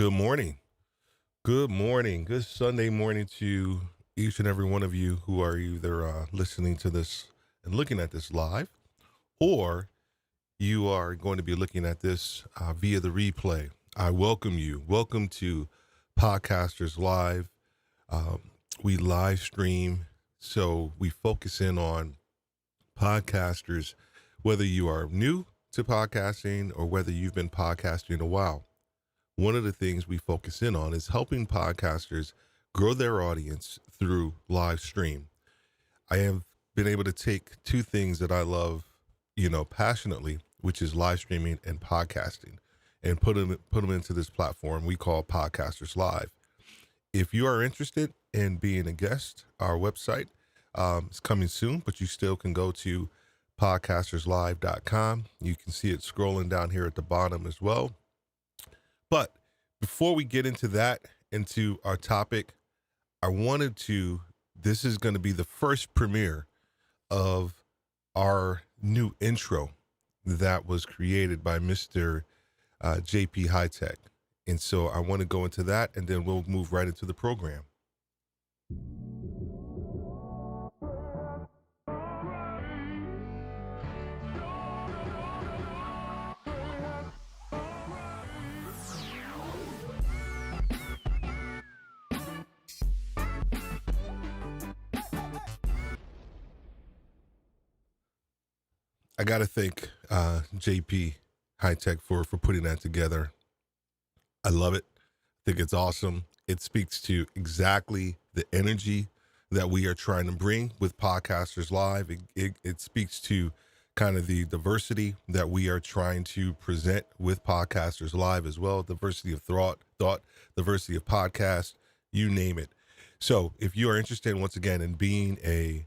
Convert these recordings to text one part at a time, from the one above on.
Good morning. Good morning. Good Sunday morning to each and every one of you who are either listening to this and looking at this live, or you are going to be looking at this via the replay. I welcome you. Welcome to Podcasters Live. Um, we live stream, so we focus in on podcasters, whether you are new to podcasting or whether you've been podcasting a while. One of the things we focus in on is helping podcasters grow their audience through live stream. I have been able to take two things that I love, passionately, which is live streaming and podcasting, and put them into this platform we call Podcasters Live. If you are interested in being a guest, our website is coming soon, but you still can go to podcasterslive.com. You can see it scrolling down here at the bottom as well. But before we get into that, into our topic, this is going to be the first premiere of our new intro that was created by Mr. JP High Tech. And so I want to go into that, and then we'll move right into the program. I got to thank JP High Tech for putting that together. I love it. I think it's awesome. It speaks to exactly the energy that we are trying to bring with Podcasters Live. It speaks to kind of the diversity that we are trying to present with Podcasters Live as well. Diversity of thought, diversity of podcast, you name it. So if you are interested, once again, in being a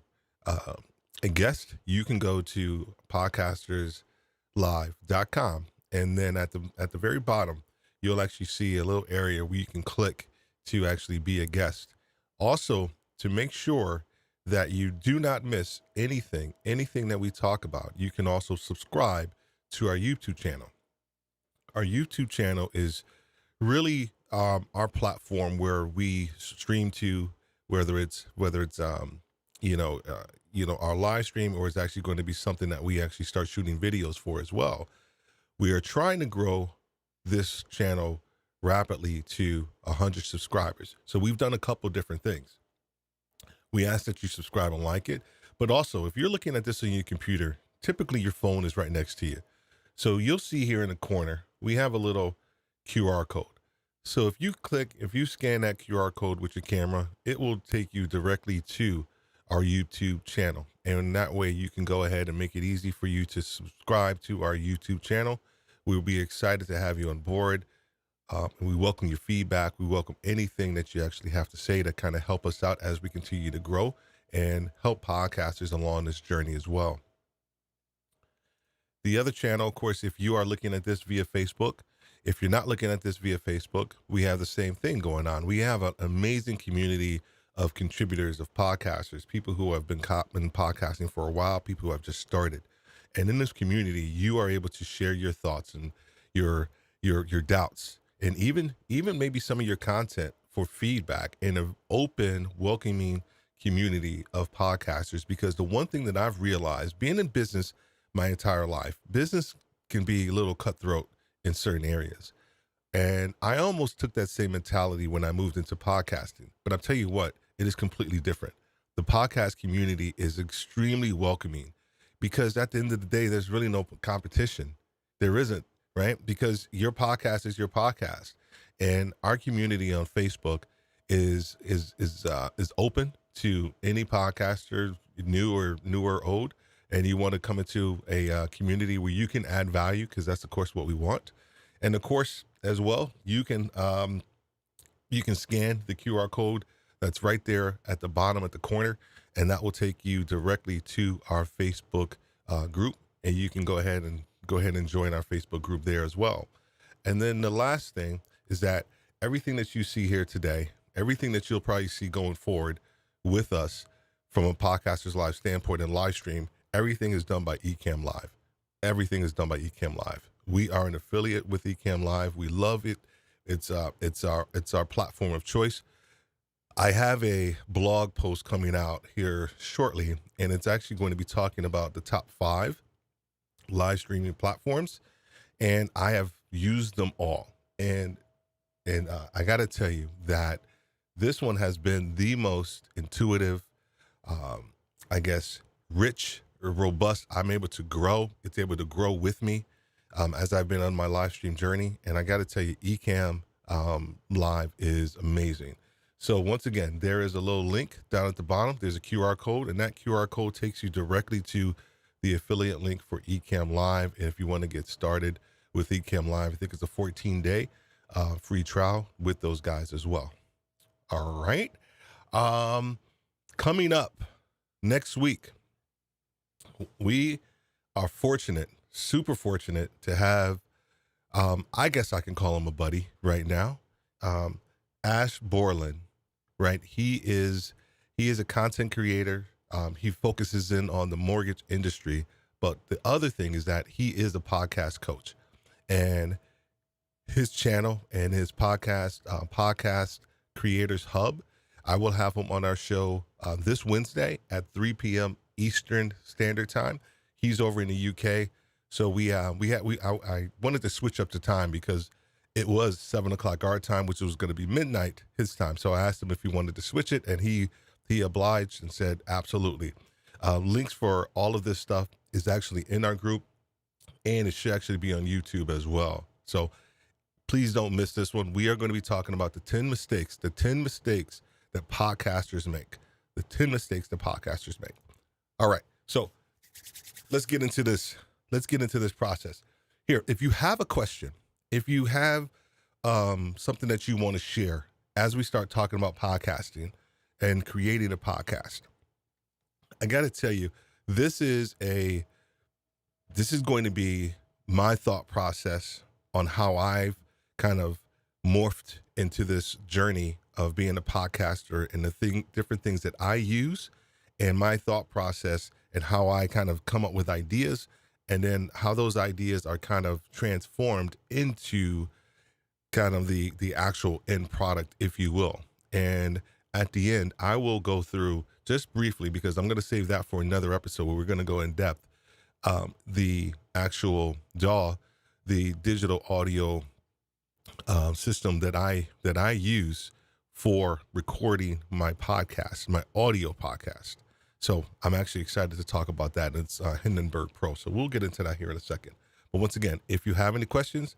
guest, you can go to podcasterslive.com, and then at the very bottom, you'll actually see a little area where you can click to actually be a guest. Also, to make sure that you do not miss anything that we talk about, you can also subscribe to our YouTube channel. Our YouTube channel is really our platform where we stream to, whether it's our live stream, or it's actually going to be something that we actually start shooting videos for as well. We are trying to grow this channel rapidly to 100 subscribers. So we've done a couple different things. We ask that you subscribe and like it, but also if you're looking at this on your computer, typically your phone is right next to you. So you'll see here in the corner, we have a little QR code. So if you scan that QR code with your camera, it will take you directly to our YouTube channel. And that way you can go ahead and make it easy for you to subscribe to our YouTube channel. We'll be excited to have you on board. We welcome your feedback. We welcome anything that you actually have to say to kind of help us out as we continue to grow and help podcasters along this journey as well. The other channel, of course, if you are looking at this via Facebook, if you're not looking at this via Facebook, we have the same thing going on. We have an amazing community of contributors, of podcasters, people who have been podcasting for a while, people who have just started. And in this community, you are able to share your thoughts and your doubts, and even maybe some of your content for feedback in an open, welcoming community of podcasters. Because the one thing that I've realized, being in business my entire life, business can be a little cutthroat in certain areas. And I almost took that same mentality when I moved into podcasting. But I'll tell you what, it is completely different. The podcast community is extremely welcoming, because at the end of the day, there's really no competition. There isn't, right? Because your podcast is your podcast. And our community on Facebook is open to any podcaster, new or old. And you want to come into a community where you can add value, because that's, of course, what we want. And of course, as well, you can scan the QR code that's right there at the bottom at the corner, and that will take you directly to our Facebook group, and you can go ahead and join our Facebook group there as well. And then the last thing is that everything that you see here today, everything that you'll probably see going forward with us from a Podcasters Live standpoint and live stream, everything is done by Ecamm Live. Everything is done by Ecamm Live. We are an affiliate with Ecamm Live. We love it. It's our platform of choice. I have a blog post coming out here shortly, and it's actually going to be talking about the top 5 live streaming platforms, and I have used them all. And I got to tell you that this one has been the most intuitive, I guess, rich or robust. I'm able to grow. It's able to grow with me as I've been on my live stream journey. And I got to tell you, Ecamm Live is amazing. So once again, there is a little link down at the bottom. There's a QR code, and that QR code takes you directly to the affiliate link for Ecamm Live. And if you want to get started with Ecamm Live, I think it's a 14-day free trial with those guys as well. All right. Coming up next week, we are fortunate, super fortunate to have, I guess I can call him a buddy right now, Ash Borland, right? He is a content creator. He focuses in on the mortgage industry, but the other thing is that he is a podcast coach, and his channel and his podcast creators hub, I will have him on our show this Wednesday at 3 p.m. Eastern Standard Time. He's over in the UK, so I wanted to switch up the time because it was 7 o'clock our time, which was going to be midnight his time. So I asked him if he wanted to switch it, and he obliged and said absolutely. Links for all of this stuff is actually in our group, and it should actually be on YouTube as well. So please don't miss this one. We are going to be talking about the 10 mistakes that podcasters make. The 10 mistakes that podcasters make. All right. So let's get into this. Let's get into this process. Here, if you have a question, if you have something that you want to share as we start talking about podcasting and creating a podcast, I got to tell you, this is going to be my thought process on how I've kind of morphed into this journey of being a podcaster and the different things that I use, and my thought process and how I kind of come up with ideas, and then how those ideas are kind of transformed into kind of the actual end product, if you will. And at the end, I will go through just briefly, because I'm going to save that for another episode where we're going to go in depth, the actual DAW, the digital audio system that I use for recording my podcast, my audio podcast. So I'm actually excited to talk about that. It's Hindenburg Pro. So we'll get into that here in a second. But once again, if you have any questions,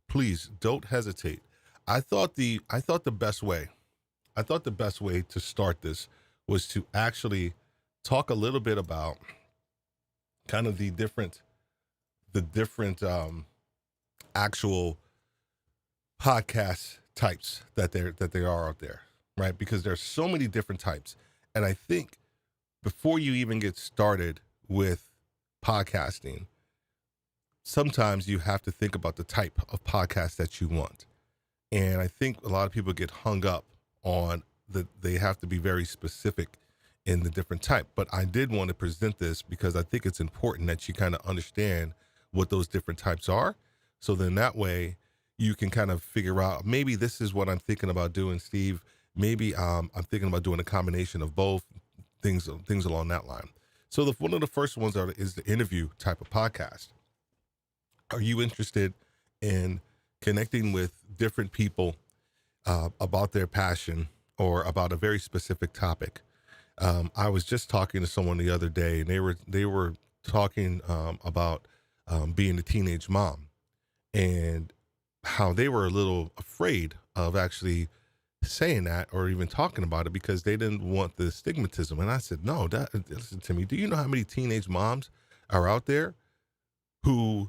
please don't hesitate. I thought the best way to start this was to actually talk a little bit about kind of the different actual podcast types that there are out there, right? Because there's so many different types. And I think before you even get started with podcasting, sometimes you have to think about the type of podcast that you want. And I think a lot of people get hung up on that they have to be very specific in the different type. But I did want to present this because I think it's important that you kind of understand what those different types are. So then that way you can kind of figure out, maybe this is what I'm thinking about doing, Steve. Maybe I'm thinking about doing a combination of both things along that line. So one of the first ones is the interview type of podcast. Are you interested in connecting with different people about their passion or about a very specific topic? I was just talking to someone the other day, and they were talking about being a teenage mom, and how they were a little afraid of actually saying that or even talking about it because they didn't want the stigmatism. And I said, no, listen to me. Do you know how many teenage moms are out there who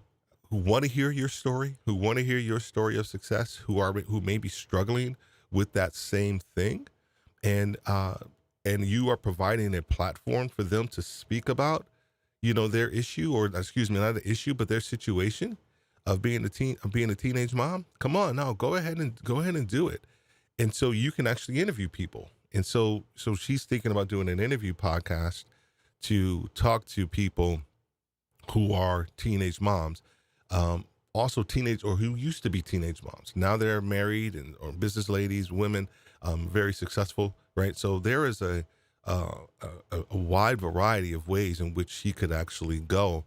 want to hear your story, who want to hear your story of success, who may be struggling with that same thing, and you are providing a platform for them to speak about, their issue, or excuse me, not an issue, but their situation of being a teenage mom? Come on, now go ahead and do it. And so you can actually interview people. And so she's thinking about doing an interview podcast to talk to people who are teenage moms, also teenage or who used to be teenage moms. Now they're married and or business ladies, women, very successful, right? So there is uh, a wide variety of ways in which she could actually go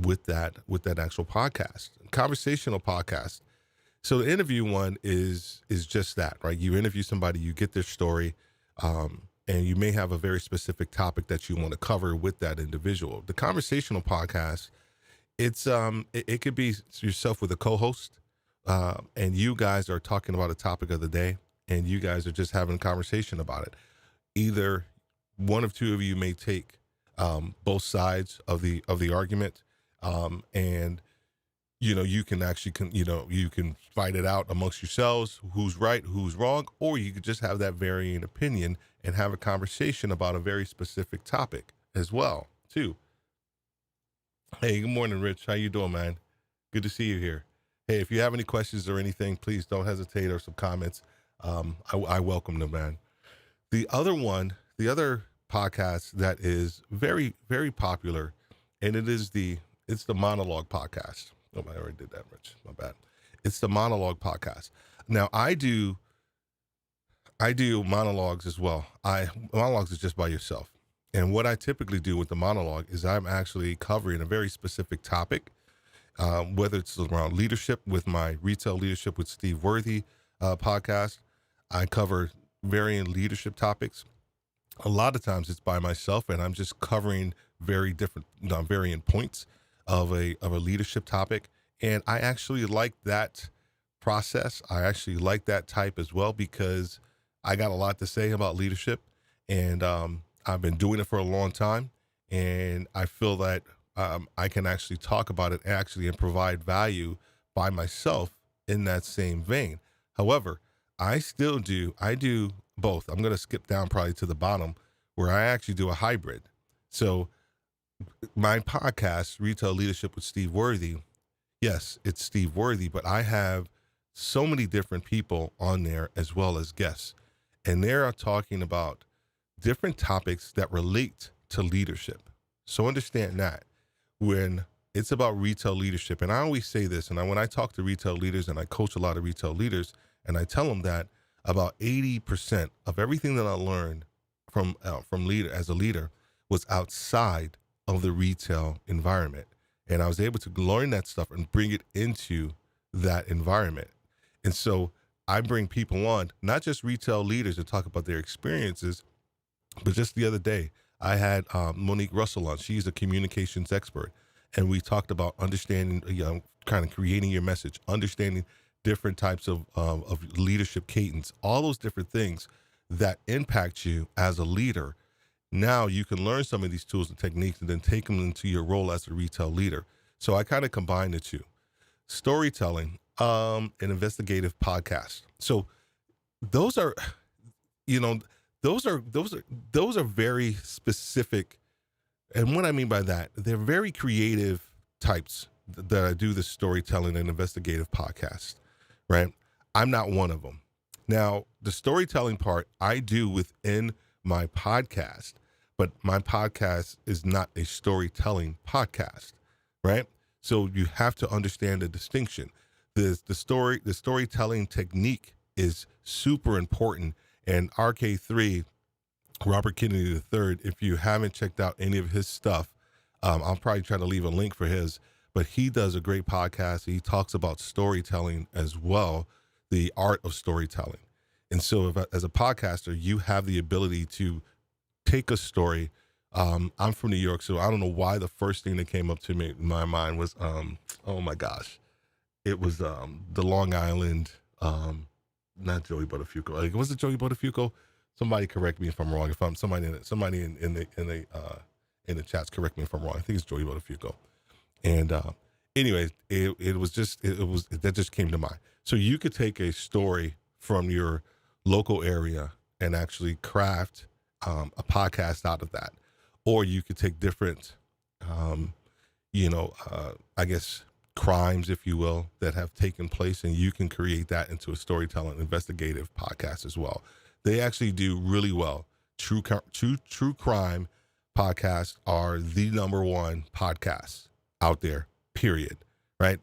with that actual podcast, conversational podcast. So the interview one is just that, right? You interview somebody, you get their story, and you may have a very specific topic that you want to cover with that individual. The conversational podcast, it could be yourself with a co-host, and you guys are talking about a topic of the day, and you guys are just having a conversation about it. Either one of two of you may take both sides of the argument, and you can actually you can fight it out amongst yourselves, who's right, who's wrong, or you could just have that varying opinion and have a conversation about a very specific topic as well, too. Hey, good morning, Rich. How you doing, man? Good to see you here. Hey, if you have any questions or anything, please don't hesitate, or some comments. I welcome them, man. The other podcast that is very, very popular, and it's the monologue podcast. Oh, I already did that, Rich. My bad. It's the monologue podcast. Now, I do monologues as well. Monologues is just by yourself. And what I typically do with the monologue is I'm actually covering a very specific topic, whether it's around leadership with my Retail Leadership with Steve Worthy podcast. I cover varying leadership topics. A lot of times it's by myself, and I'm just covering very different, varying points of a leadership topic. And I actually like that process. I actually like that type as well, because I got a lot to say about leadership, and I've been doing it for a long time, and I feel that I can actually talk about it and provide value by myself in that same vein. However, I do both. I'm going to skip down probably to the bottom, where I actually do a hybrid. So my podcast, Retail Leadership with Steve Worthy, yes, it's Steve Worthy, but I have so many different people on there as well as guests, and they're talking about different topics that relate to leadership. So understand that when it's about retail leadership, and I always say this, and when I talk to retail leaders, and I coach a lot of retail leaders, and I tell them that about 80% of everything that I learned from leader as a leader was outside of the retail environment. And I was able to learn that stuff and bring it into that environment. And so I bring people on, not just retail leaders, to talk about their experiences, but just the other day, I had Monique Russell on. She's a communications expert. And we talked about understanding, kind of creating your message, understanding different types of leadership cadence, all those different things that impact you as a leader. Now you can learn some of these tools and techniques and then take them into your role as a retail leader. So I kind of combine the two. Storytelling, an investigative podcast. So those are, those are very specific. And what I mean by that, they're very creative types that I do the storytelling and investigative podcast, right? I'm not one of them. Now, the storytelling part I do within my podcast, but my podcast is not a storytelling podcast, right? So you have to understand the distinction. The storytelling technique is super important. And RK3, Robert Kennedy III, if you haven't checked out any of his stuff, I'll probably try to leave a link for his, but he does a great podcast. He talks about storytelling as well, the art of storytelling. And so as a podcaster, you have the ability to take a story. I'm from New York, so I don't know why the first thing that came up to me in my mind was, oh my gosh, it was the Long Island, not Joey Buttafuoco. Like, was it Joey Buttafuoco? Somebody correct me if I'm wrong. If I'm somebody in the chats, correct me if I'm wrong. I think it's Joey Buttafuoco. And anyways, that just came to mind. So you could take a story from your local area and actually craft a podcast out of that, or you could take different, I guess, crimes, if you will, that have taken place, and you can create that into a storytelling investigative podcast as well. They actually do really well. True crime podcasts are the number one podcasts out there, period. right?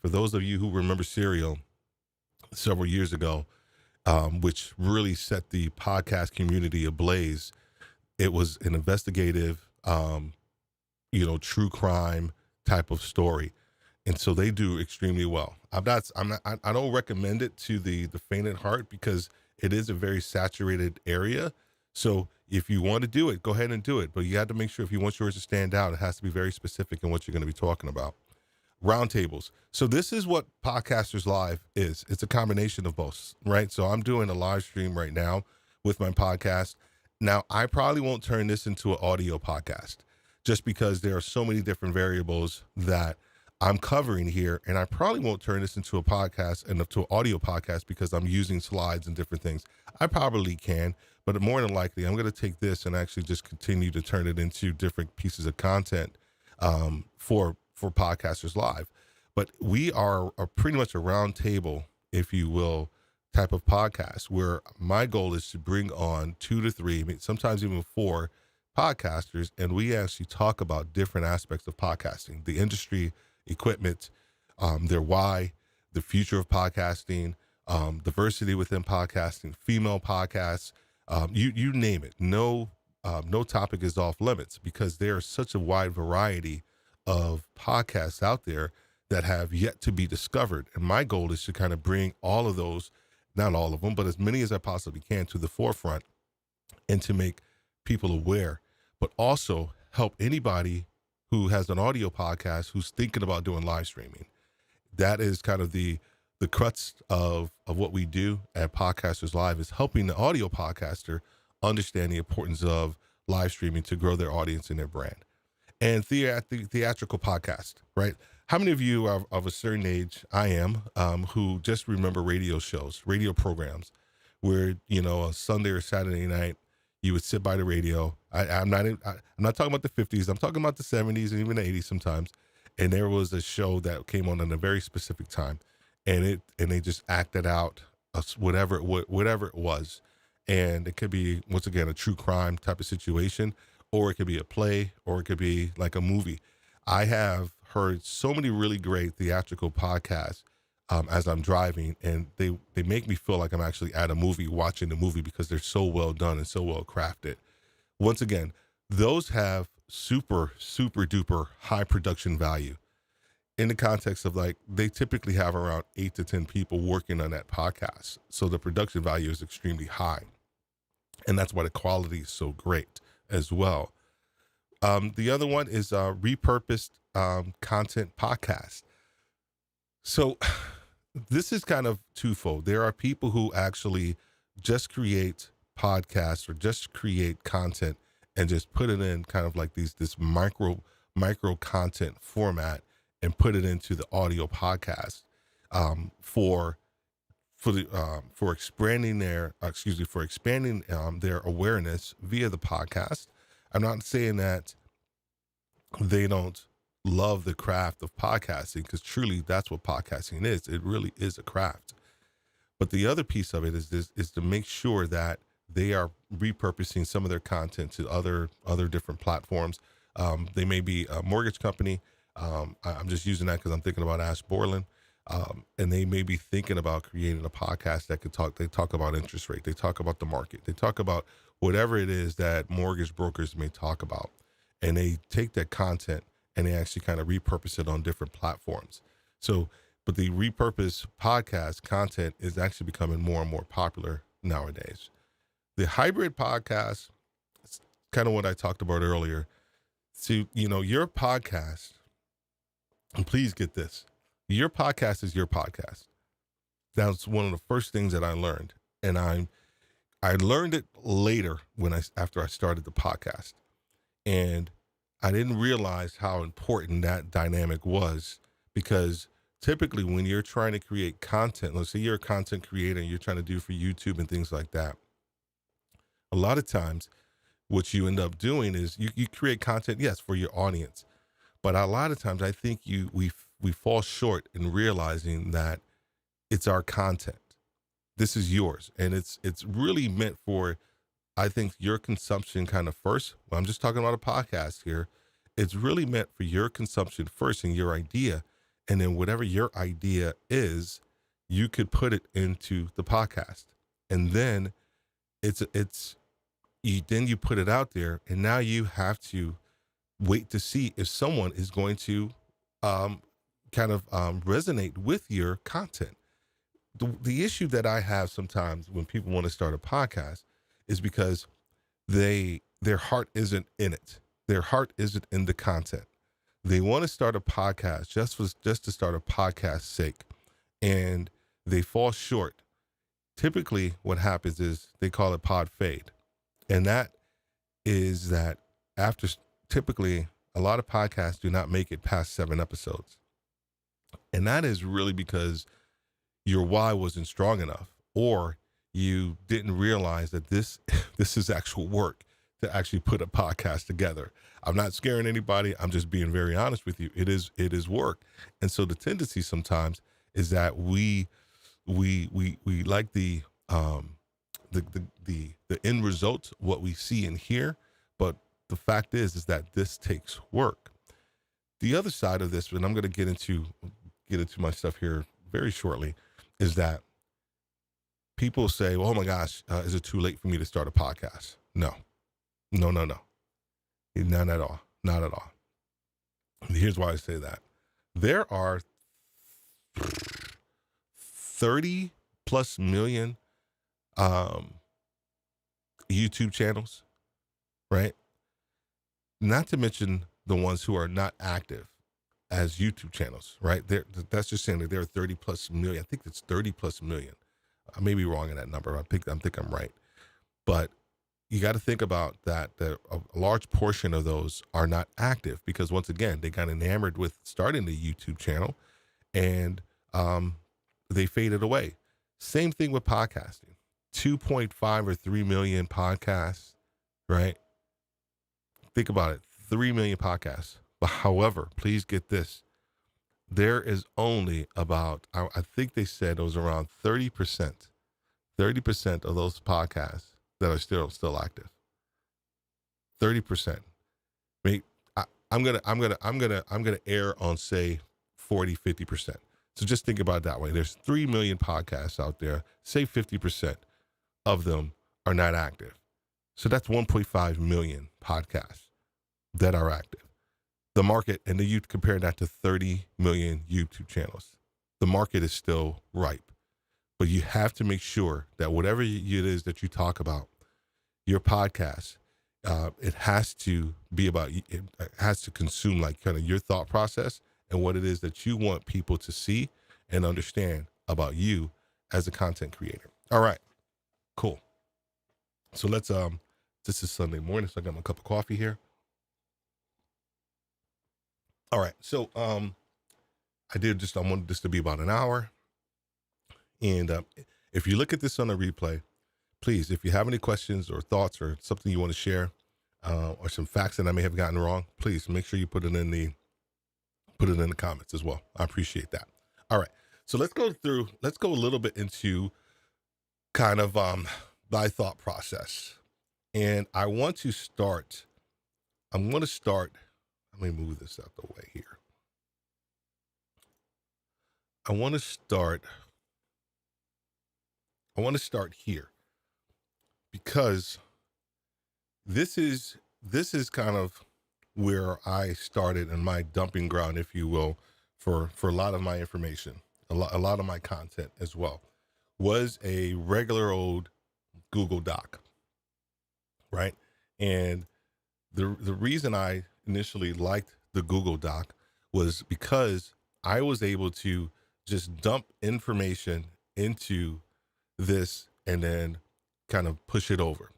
For those of you who remember Serial several years ago, which really set the podcast community ablaze, it was an investigative, true crime type of story. And so they do extremely well. I don't recommend it to the faint at heart because it is a very saturated area. So if you want to do it, go ahead and do it. But you have to make sure if you want yours to stand out, it has to be very specific in what you're going to be talking about. Roundtables. So this is what Podcasters Live is. It's a combination of both, right? So I'm doing a live stream right now with my podcast. Now, I probably won't turn this into an audio podcast just because there are so many different variables that I'm covering here, and I probably won't turn this into a podcast and to an audio podcast because I'm using slides and different things. I probably can, but more than likely, I'm going to take this and actually just continue to turn it into different pieces of content for Podcasters Live. But we are pretty much a round table, if you will, type of podcast where my goal is to bring on 2 to 3, sometimes even 4 podcasters, and we actually talk about different aspects of podcasting, the industry, equipment, their why, the future of podcasting, diversity within podcasting, female podcasts, you name it. No topic is off limits because there's such a wide variety of podcasts out there that have yet to be discovered. And my goal is to kind of bring all of those, not all of them, but as many as I possibly can to the forefront and to make people aware, but also help anybody who has an audio podcast who's thinking about doing live streaming. That is kind of the crux of what we do at Podcasters Live, is helping the audio podcaster understand the importance of live streaming to grow their audience and their brand. And theatrical podcast, right? How many of you are of a certain age, I am, who just remember radio shows, radio programs, where, a Sunday or Saturday night, you would sit by the radio. I'm not talking about the 50s. I'm talking about the 70s and even the 80s sometimes. And there was a show that came on at a very specific time, and they just acted out whatever it was. And it could be, once again, a true crime type of situation, or it could be a play, or it could be like a movie. I have heard so many really great theatrical podcasts as I'm driving, and they make me feel like I'm actually at a movie, watching the movie, because they're so well done and so well crafted. Once again, those have super, super duper high production value in the context of, like, they typically have around 8 to 10 people working on that podcast. So the production value is extremely high. And that's why the quality is so great as well. The other one is repurposed content podcast. So this is kind of twofold. There are people who actually just create podcasts or just create content and just put it in kind of like this micro content format and put it into the audio podcast for expanding their awareness via the podcast. I'm not saying that they don't love the craft of podcasting, because truly that's what podcasting is. It really is a craft. But the other piece of it is to make sure that they are repurposing some of their content to other different platforms. They may be a mortgage company. I'm just using that because I'm thinking about Ash Borland. And they may be thinking about creating a podcast that they talk about interest rate. They talk about the market. They talk about whatever it is that mortgage brokers may talk about. And they take that content and they actually kind of repurpose it on different platforms. So, but the repurposed podcast content is actually becoming more and more popular nowadays. The hybrid podcast is kind of what I talked about earlier. So, your podcast, and please get this, your podcast is your podcast. That's one of the first things that I learned. And I learned it later after I started the podcast. And I didn't realize how important that dynamic was, because typically when you're trying to create content, let's say you're a content creator and you're trying to do for YouTube and things like that, a lot of times what you end up doing is you create content, yes, for your audience. But a lot of times I think we fall short in realizing that it's our content. This is yours. And it's really meant for, I think, your consumption kind of first. Well, I'm just talking about a podcast here. It's really meant for your consumption first and your idea. And then whatever your idea is, you could put it into the podcast. And then you put it out there, and now you have to wait to see if someone is going to um, resonate with your content. The issue that I have sometimes when people want to start a podcast is because their heart isn't in it. Their heart isn't in the content. They want to start a podcast just to start a podcast's sake, and they fall short. Typically, what happens is they call it pod fade, and that is that after typically a lot of podcasts do not make it past 7 episodes, and that is really because your why wasn't strong enough, or you didn't realize that this is actual work to actually put a podcast together. I'm not scaring anybody. I'm just being very honest with you. It is work. And so the tendency sometimes is that we like the end result, what we see and hear, but the fact is that this takes work. The other side of this, and I'm going to get into my stuff here very shortly, is that people say, well, oh my gosh, is it too late for me to start a podcast? No. Not at all. Not at all. And here's why I say that. There are 30 plus million YouTube channels, right? Not to mention the ones who are not active as YouTube channels, right? That's just saying that there are 30 plus million. I think it's 30 plus million. I may be wrong in that number. I think I'm right. But you got to think about that a large portion of those are not active because, once again, they got enamored with starting the YouTube channel and they faded away. Same thing with podcasting. 2.5 or 3 million podcasts, right? Think about it. 3 million podcasts. But however, please get this. There is only about, I think they said it was around 30% of those podcasts that are still active. 30%. I mean, I'm gonna err on, say, 40-50%. So just think about it that way. There's 3 million podcasts out there. Say 50% of them are not active. So that's 1.5 million podcasts that are active. The market, and then you compare that to 30 million YouTube channels. The market is still ripe, but you have to make sure that whatever it is that you talk about, your podcast, it has to be about, it has to consume like kind of your thought process and what it is that you want people to see and understand about you as a content creator. All right, cool. So let's, this is Sunday morning, so I got my cup of coffee here. All right, so I wanted this to be about an hour. And if you look at this on a replay, please, if you have any questions or thoughts or something you want to share, or some facts that I may have gotten wrong, please make sure you put it in the comments as well. I appreciate that. All right, so let's go a little bit into kind of my thought process. And I'm going to start, let me move this out the way here. I want to start here because this is kind of where I started in my dumping ground, if you will, for a lot of my information, a lot of my content as well, was a regular old Google Doc, right? And the reason I initially liked the Google Doc was because I was able to just dump information into this and then kind of push it over.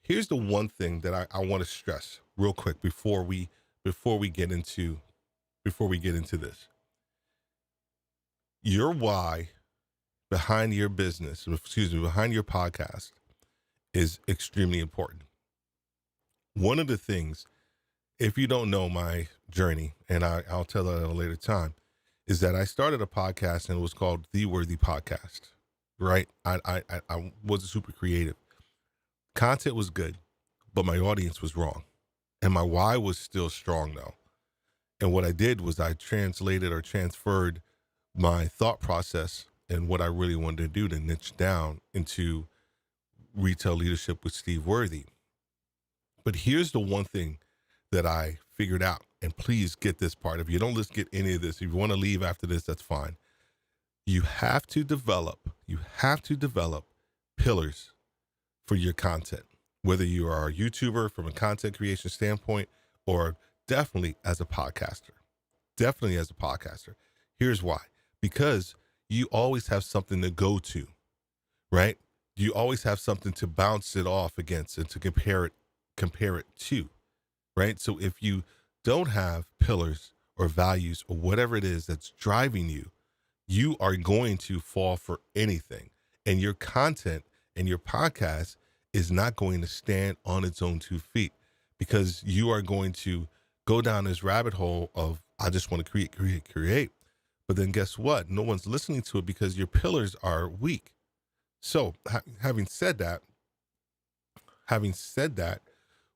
Here's the one thing that I want to stress real quick before we get into this. Your why behind your business, behind your podcast is extremely important. One of the things, if you don't know my journey, and I'll tell that at a later time, is that I started a podcast and it was called The Worthy Podcast, right? I wasn't super creative. Content was good, but my audience was wrong. And my why was still strong though. And what I did was I translated or transferred my thought process and what I really wanted to do to niche down into retail leadership with Steve Worthy. But here's the one thing that I figured out, and please get this part. If you don't get any of this, if you want to leave after this, that's fine. You have to develop pillars for your content, whether you are a YouTuber from a content creation standpoint, or definitely as a podcaster. Here's why. Because you always have something to go to, right? You always have something to bounce it off against and to compare it to, right? So if you don't have pillars or values or whatever it is that's driving you, you are going to fall for anything. And your content and your podcast is not going to stand on its own 2 feet, because you are going to go down this rabbit hole of, I just want to create. But then guess what? No one's listening to it because your pillars are weak. So having said that,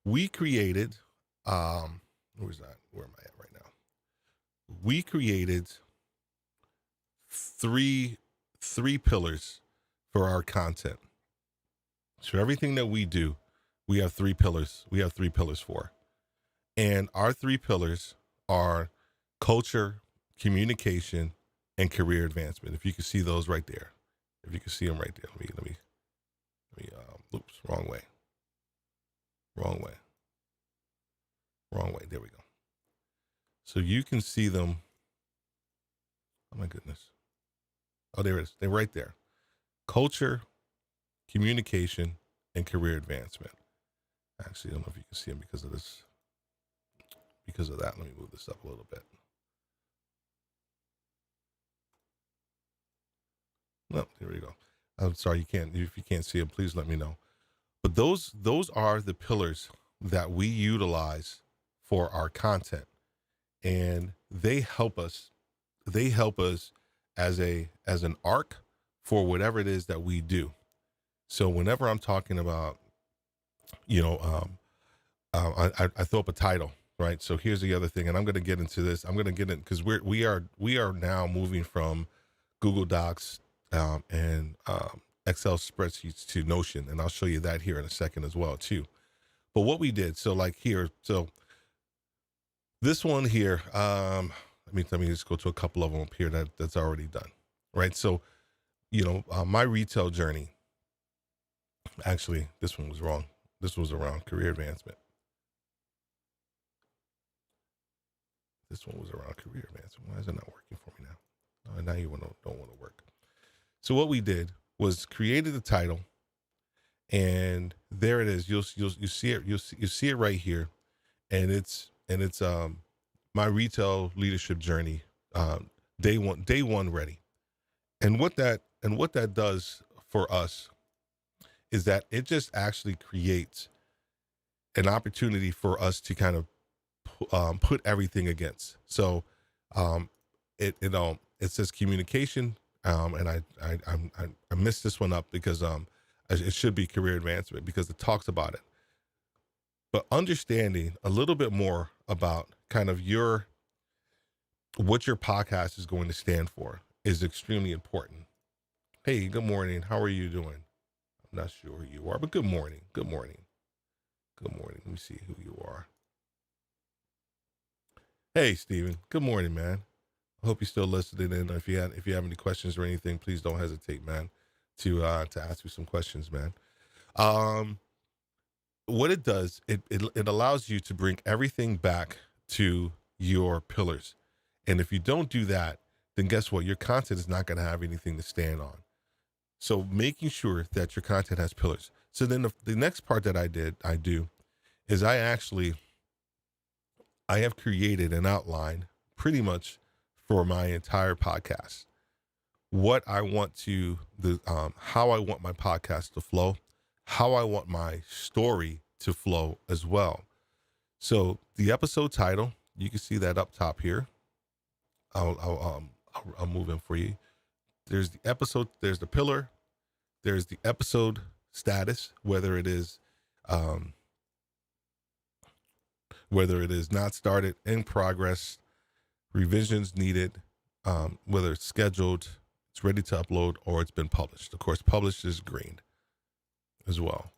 we created, where am I at right now? We created three pillars for our content. So everything that we do, we have 3 pillars. We have 3 pillars for. And our 3 pillars are culture, communication, and career advancement. If you can see those right there. If you can see them right there. Let me oops, wrong way. There we go. So you can see them. Oh my goodness. Oh, there it is. They're right there. Culture, communication, and career advancement. Actually, I don't know if you can see them because of this. Because of that, let me move this up a little bit. No, there we go. I'm sorry, if you can't see them, please let me know. But those are the pillars that we utilize for our content, and they help us as an arc for whatever it is that we do. So whenever I'm talking about, I throw up a title, right? So here's the other thing, and I'm going to get into this. I'm going to get in because we are now moving from Google Docs and Excel spreadsheets to Notion, and I'll show you that here in a second as well too. But what we did, so this one here, let me just go to a couple of them up here that's already done, right? So, my retail journey. Actually, this one was wrong. This was around career advancement. Why is it not working for me now? Now you don't want to work. So what we did was created the title, and there it is. You see it. You see it right here, and it's my retail leadership journey, day one ready. And what that does for us is that it just actually creates an opportunity for us to kind of put everything against. So it says communication, and I missed this one up because it should be career advancement because it talks about it. But understanding a little bit more about kind of what your podcast is going to stand for is extremely important. Hey, good morning. How are you doing? I'm not sure who you are, but good morning. Good morning. Let me see who you are. Hey, Steven. Good morning, man. I hope you're still listening in. If you have any questions or anything, please don't hesitate, man, to ask me some questions, man. What it does, it allows you to bring everything back to your pillars. And if you don't do that, then guess what? Your content is not going to have anything to stand on. So making sure that your content has pillars. So then the next part that I do is I have created an outline pretty much for my entire podcast. What I want how I want my podcast to flow, how I want my story to flow as well. So the episode title, you can see that up top here. I'll move in for you. There's the episode, there's the pillar, there's the episode status, whether it is not started, in progress, revisions needed, whether it's scheduled, it's ready to upload, or it's been published. Of course, published is green as well.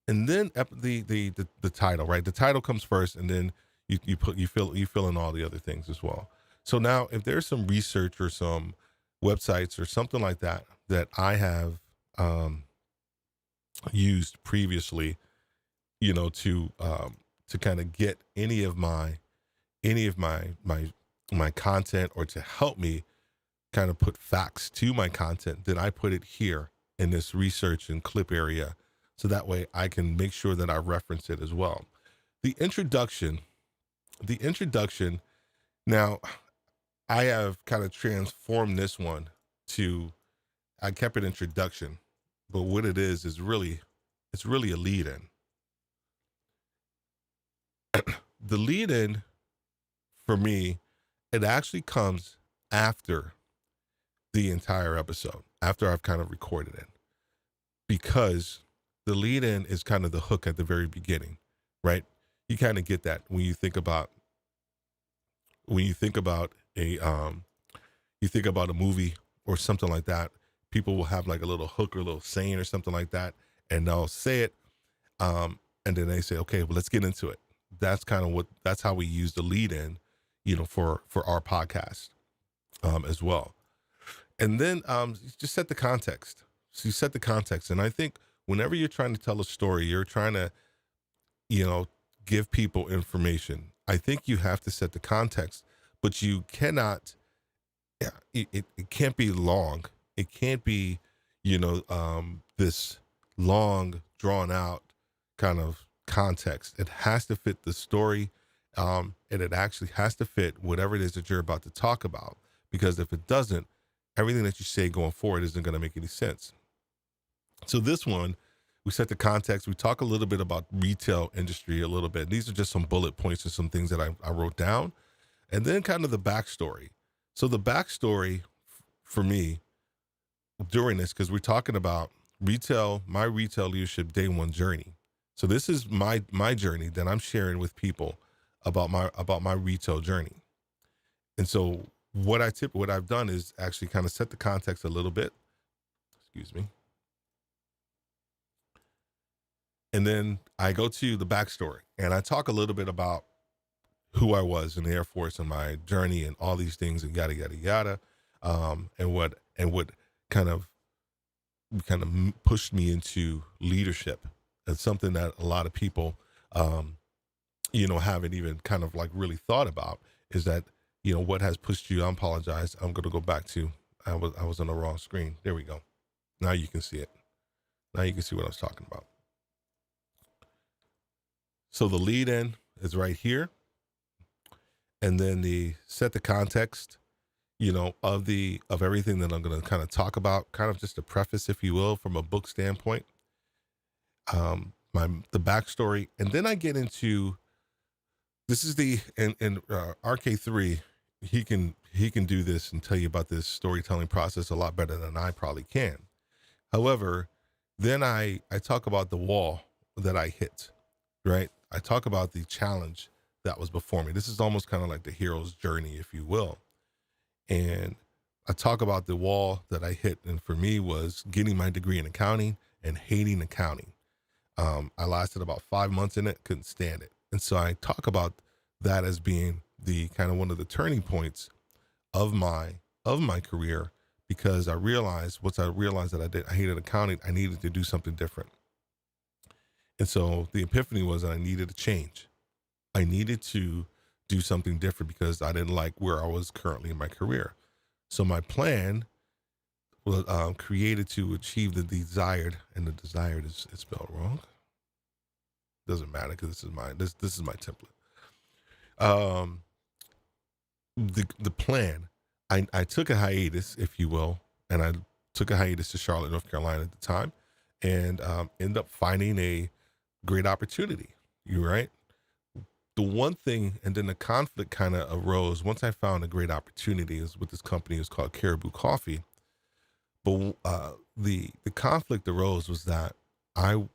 And then the title, right? The title comes first, and then you fill in all the other things as well. So now, if there's some research or some websites or something like that that I have used previously, to kind of get any of my content, or to help me kind of put facts to my content, then I put it here in this research and clip area, so that way I can make sure that I reference it as well. The introduction. Now, I have kind of transformed this one to, I kept it introduction, but what it is it's really a lead in. The lead in for me, it actually comes after the entire episode, after I've kind of recorded it, because the lead in is kind of the hook at the very beginning, right? You kind of get that when you think about a movie or something like that. People will have like a little hook or a little saying or something like that, and they'll say it, and then they say, okay, well, let's get into it. That's how we use the lead in, for our podcast as well. And then just set the context. So you set the context. And I think whenever you're trying to tell a story, you're trying to, give people information. I think you have to set the context, but you cannot, it can't be long. It can't be, this long, drawn out kind of context. It has to fit the story, and it actually has to fit whatever it is that you're about to talk about. Because if it doesn't, everything that you say going forward isn't going to make any sense. So this one, we set the context. We talk a little bit about retail industry a little bit. These are just some bullet points and some things that I wrote down. And then kind of the backstory. So the backstory for me during this, because we're talking about my retail leadership day one journey. So this is my journey that I'm sharing with people about my retail journey. And so what I've done is actually kind of set the context a little bit. Excuse me. And then I go to the backstory, and I talk a little bit about who I was in the Air Force and my journey and all these things and yada, yada, yada. And what kind of pushed me into leadership. It's something that a lot of people, haven't even kind of like really thought about, is that, what has pushed you. I apologize. I'm going to go back to, I was on the wrong screen. There we go. Now you can see it. Now you can see what I was talking about. So the lead in is right here. And then the set the context, of everything that I'm going to kind of talk about, kind of just a preface, if you will, from a book standpoint, the backstory. And then I get into, this is and RK3, he can do this and tell you about this storytelling process a lot better than I probably can. However, then I talk about the wall that I hit, right? I talk about the challenge that was before me. This is almost kind of like the hero's journey, if you will. And I talk about the wall that I hit. And for me was getting my degree in accounting and hating accounting. I lasted about 5 months in it, couldn't stand it. And so I talk about that as being the kind of one of the turning points of my career, because once I realized that I hated accounting, I needed to do something different. And so the epiphany was that I needed to change. I needed to do something different because I didn't like where I was currently in my career. So my plan was created to achieve the desired, and the desired is spelled wrong. Doesn't matter, because this is my template. The plan, I took a hiatus, if you will, and I took a hiatus to Charlotte, North Carolina at the time, and ended up finding a great opportunity. You're right. The one thing, and then the conflict kind of arose once I found a great opportunity, is with this company. It was called Caribou Coffee. But the conflict arose was that I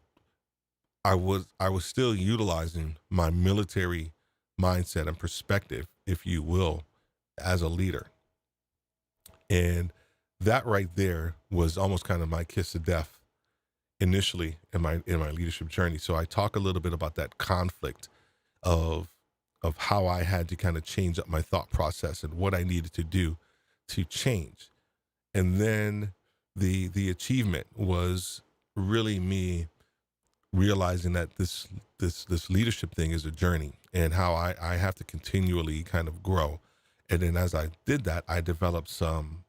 was still utilizing my military mindset and perspective, if you will, as a leader. And that right there was almost kind of my kiss of death initially in my leadership journey. So I talk a little bit about that conflict of how I had to kind of change up my thought process and what I needed to do to change. And then the achievement was really me realizing that this leadership thing is a journey, and how I have to continually kind of grow. And then as I did that, I developed some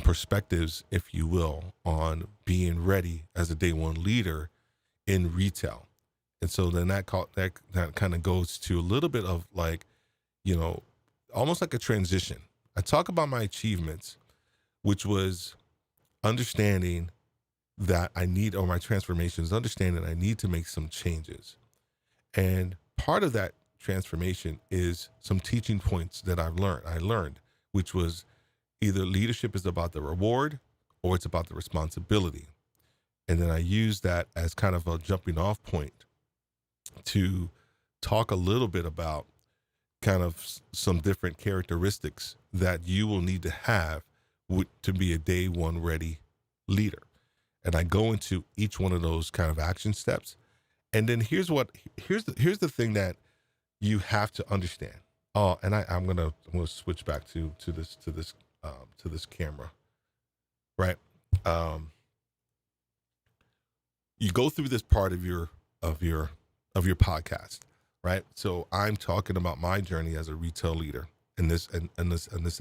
perspectives, if you will, on being ready as a day one leader in retail. And so then that kind of goes to a little bit of like, almost like a transition. I talk about my achievements, which was understanding that my transformation is understanding I need to make some changes. And part of that transformation is some teaching points that I learned, which was either leadership is about the reward or it's about the responsibility. And then I use that as kind of a jumping off point to talk a little bit about kind of some different characteristics that you will need to have to be a day one ready leader. And I go into each one of those kind of action steps. And then here's the thing that you have to understand. Oh, and I'm gonna switch back to this camera, right? You go through this part of your podcast, right? So I'm talking about my journey as a retail leader in this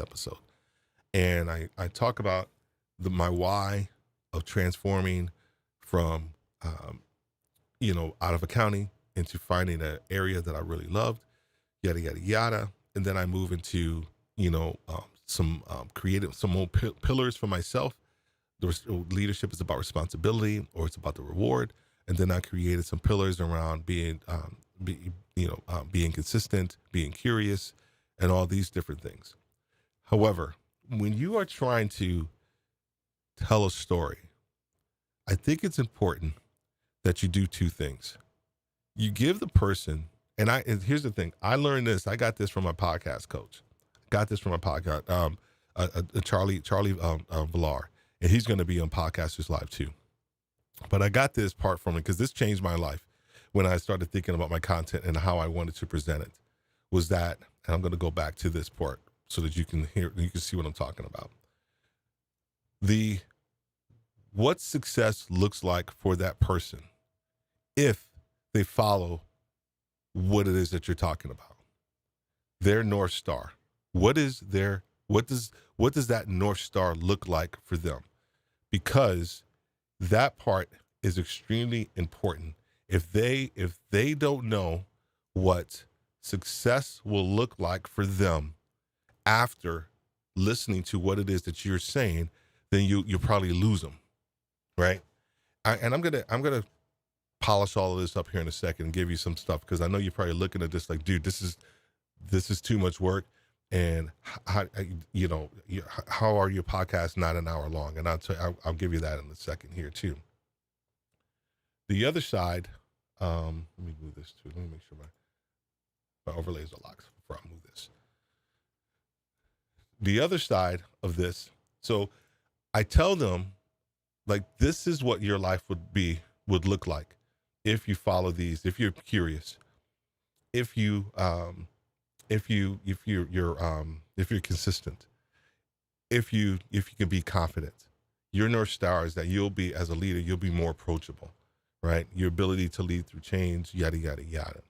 episode, and I talk about my why of transforming from out of accounting into finding an area that I really loved, yada yada yada, and then I move into some creative, some more pillars for myself. Leadership is about responsibility, or it's about the reward. And then I created some pillars around being consistent, being curious, and all these different things. However, when you are trying to tell a story, I think it's important that you do two things. You give the person, and here's the thing. I learned this. I got this from my podcast coach. Charlie Villar, and he's going to be on Podcasters Live too. But I got this part from it because this changed my life when I started thinking about my content and how I wanted to present it. Was that, and I'm going to go back to this part so that you can see what I'm talking about. What success looks like for that person if they follow what it is that you're talking about. Their North Star. What does that North Star look like for them? Because that part is extremely important. If they don't know what success will look like for them after listening to what it is that you're saying, then you'll probably lose them, right? I'm gonna polish all of this up here in a second and give you some stuff, because I know you're probably looking at this like, dude, this is too much work. And how are your podcasts not an hour long? And I'll give you that in a second here too. The other side, let me move this too. Let me make sure my overlays are locked before I move this. The other side of this, so I tell them, like, this is what your life would look like if you follow these, if you're curious, if you're consistent, if you can be confident. Your North Star is that you'll be, as a leader, you'll be more approachable, right? Your ability to lead through change, yada yada yada.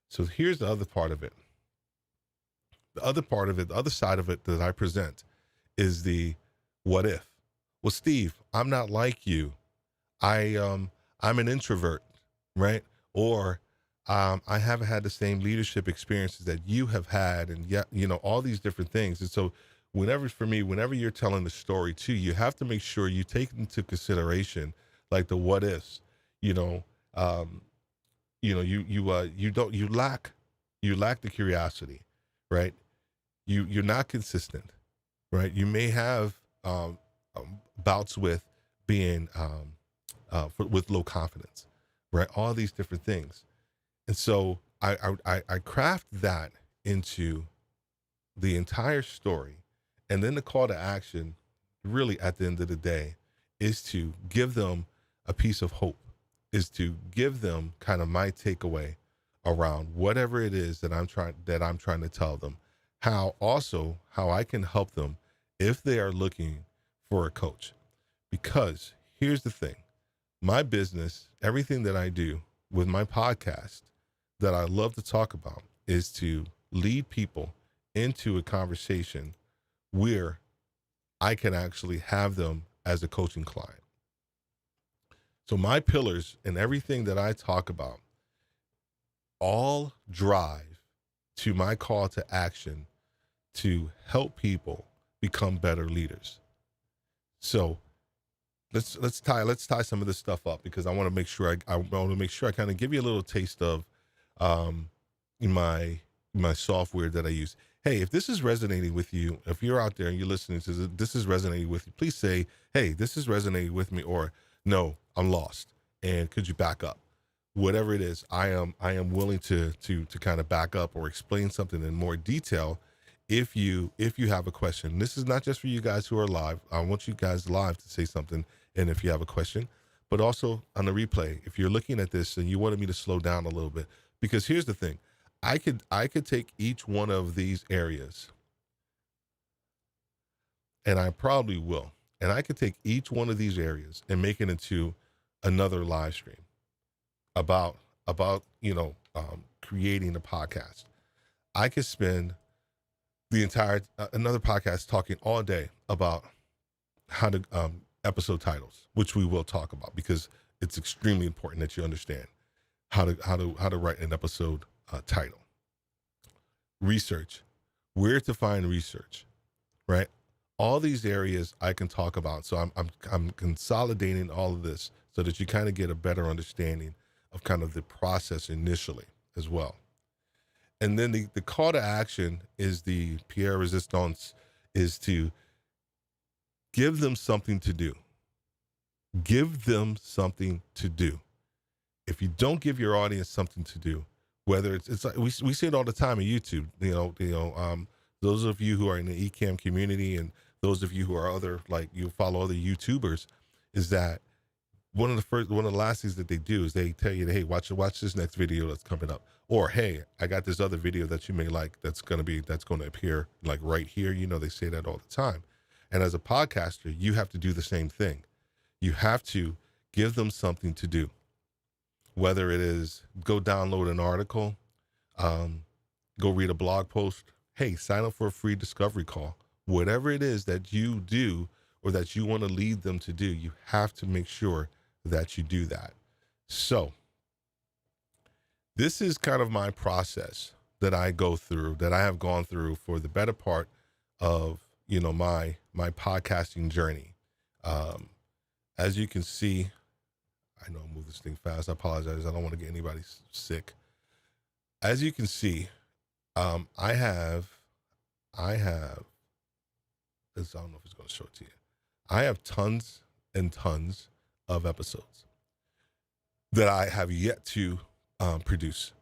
So here's the other part of it. The other side of it that I present is the what if. Well, Steve, I'm not like you. I'm an introvert, right? Or I haven't had the same leadership experiences that you have had, and yet, all these different things. And so whenever you're telling the story too, you have to make sure you take into consideration like the what ifs. You lack the curiosity, right? You're not consistent, right? You may have bouts with being with low confidence, right? All these different things. And so I craft that into the entire story. And then the call to action, really at the end of the day, is to give them a piece of hope, is to give them kind of my takeaway around whatever it is that I'm trying to tell them. How I can help them if they are looking for a coach. Because here's the thing, my business, everything that I do with my podcast that I love to talk about is to lead people into a conversation where I can actually have them as a coaching client. So my pillars and everything that I talk about all drive to my call to action to help people become better leaders. So let's tie some of this stuff up, because I want to make sure I kind of give you a little taste of my software that I use. Hey, if this is resonating with you, if you're out there and you're listening to this is resonating with you, please say, hey, this is resonating with me, or no, I'm lost, and could you back up? Whatever it is, I am willing to kind of back up or explain something in more detail if you have a question. This is not just for you guys who are live. I want you guys live to say something, and if you have a question, but also on the replay, if you're looking at this and you wanted me to slow down a little bit, because here's the thing, I could take each one of these areas, and I probably will, and I could take each one of these areas and make it into another live stream about creating a podcast. I could spend the entire another podcast talking all day about how to episode titles, which we will talk about, because it's extremely important that you understand how to write an episode title. Research, where to find research, right? All these areas I can talk about. So I'm consolidating all of this so that you kind of get a better understanding of kind of the process initially as well. And then the call to action is the Pierre Resistance, is to give them something to do. Give them something to do. If you don't give your audience something to do, whether it's like we see it all the time on YouTube, those of you who are in the eCam community and those of you who are you follow other YouTubers, is that one of the last things that they do is they tell you, hey, watch this next video that's coming up, or hey, I got this other video that you may like that's going to appear like right here. They say that all the time. And as a podcaster, you have to do the same thing. You have to give them something to do, whether it is go download an article, go read a blog post, hey, sign up for a free discovery call, whatever it is that you do or that you want to lead them to do, you have to make sure that you do that. So this is kind of my process that I go through, that I have gone through for the better part of, my podcasting journey. As you can see, I know I move this thing fast. I apologize. I don't want to get anybody sick. As you can see, I have this. I don't know if it's going to show it to you. I have tons and tons of episodes that I have yet to produce,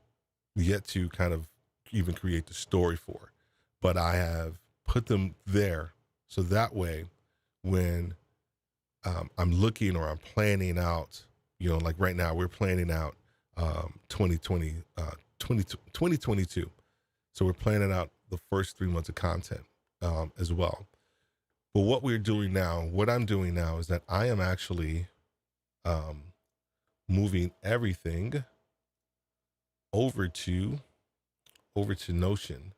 yet to kind of even create the story for, but I have put them there so that way when I'm looking or I'm planning out, like right now we're planning out 2022. So we're planning out the first 3 months of content as well. But what I'm doing now is that I am actually moving everything over to Notion.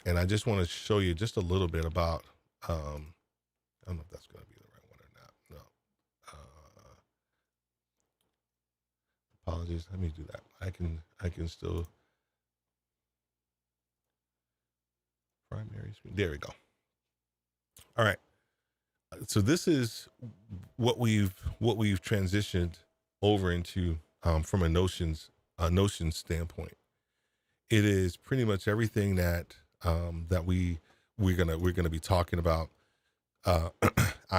And I just want to show you just a little bit about, I don't know if that's going to be the right one or not. No. Apologies. Let me do that. I can still primary screen. There we go. All right. So this is what we've transitioned over into from a Notion standpoint. It is pretty much everything that we're gonna be talking about. I